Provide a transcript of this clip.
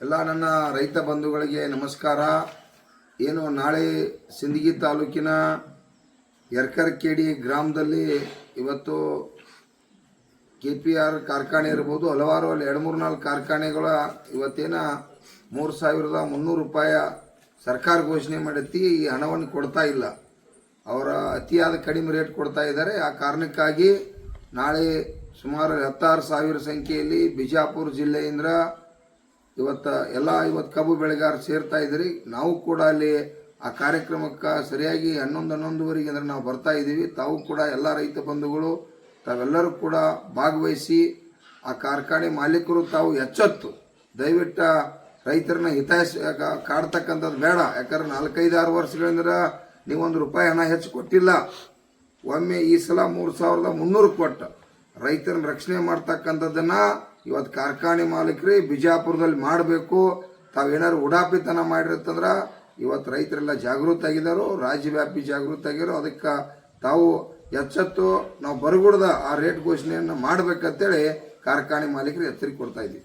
ಎಲ್ಲ ನನ್ನ ರೈತ ಬಂಧುಗಳಿಗೆ ನಮಸ್ಕಾರ. ಏನು ನಾಳೆ ಸಿಂದಗಿ ತಾಲೂಕಿನ ಯರ್ಕರಕೇಡಿ ಗ್ರಾಮದಲ್ಲಿ ಇವತ್ತು KPR ಕಾರ್ಖಾನೆ ಇರ್ಬೋದು, ಹಲವಾರು ಅಲ್ಲಿ 2-3-4 ಕಾರ್ಖಾನೆಗಳ ಇವತ್ತೇನ 3,300 ರೂಪಾಯಿ ಸರ್ಕಾರ ಘೋಷಣೆ ಮಾಡೈತಿ. ಈ ಹಣವನ್ನು ಕೊಡ್ತಾ ಇಲ್ಲ, ಅವರ ಅತಿಯಾದ ಕಡಿಮೆ ರೇಟ್ ಕೊಡ್ತಾ ಇದ್ದಾರೆ. ಆ ಕಾರಣಕ್ಕಾಗಿ ನಾಳೆ ಸುಮಾರು 16,000 ಸಂಖ್ಯೆಯಲ್ಲಿ ಬಿಜಾಪುರ ಜಿಲ್ಲೆಯಿಂದ ಇವತ್ತು ಕಬ್ಬು ಬೆಳೆಗಾರ ಸೇರ್ತಾ ಇದ್ದೀರಿ. ನಾವು ಕೂಡ ಅಲ್ಲಿ ಆ ಕಾರ್ಯಕ್ರಮಕ್ಕೆ ಸರಿಯಾಗಿ 11:11ವರೆಗೆ ಅಂದ್ರೆ ನಾವು ಬರ್ತಾ ಇದ್ದೀವಿ. ತಾವು ಕೂಡ ಎಲ್ಲ ರೈತ ಬಂಧುಗಳು ತಾವೆಲ್ಲರೂ ಕೂಡ ಭಾಗವಹಿಸಿ ಆ ಕಾರ್ಖಾನೆ ಮಾಲೀಕರು ತಾವು ಎಚ್ಚೆತ್ತು ದಯವಿಟ್ಟು ರೈತರನ್ನ ಕಾಡ್ತಕ್ಕಂಥದ್ದು ಬೇಡ. ಯಾಕಂದ್ರೆ 4-5-6 ವರ್ಷಗಳಿಂದ ನೀವೊಂದು ರೂಪಾಯಿ ಹಣ ಹೆಚ್ಚು ಕೊಟ್ಟಿಲ್ಲ. ಒಮ್ಮೆ ಈ ಸಲ 3,300 ಕೊಟ್ಟು ರೈತರನ್ನ ರಕ್ಷಣೆ ಮಾಡ್ತಕ್ಕಂಥದ್ದನ್ನ ಇವತ್ತು ಕಾರ್ಖಾನೆ ಮಾಲೀಕರೇ ಬಿಜಾಪುರದಲ್ಲಿ ಮಾಡಬೇಕು. ತಾವೇನಾದ್ರು ಉಡಾಪಿತನ ಮಾಡಿರುತ್ತಂದ್ರೆ ಇವತ್ತು ರೈತರೆಲ್ಲ ಜಾಗೃತ ಆಗಿದ್ದಾರೋ, ರಾಜ್ಯವ್ಯಾಪಿ ಜಾಗೃತ ಆಗಿರೋ. ಅದಕ್ಕೆ ತಾವು ಎಚ್ಚೆತ್ತು ನಾವು ಬರಗೂಡ್ದ ಆ ರೇಟ್ ಘೋಷಣೆಯನ್ನು ಮಾಡಬೇಕಂತೇಳಿ ಕಾರ್ಖಾನೆ ಮಾಲೀಕರು ಎಚ್ಚರಿಕೆ ಕೊಡ್ತಾ ಇದ್ದೀವಿ.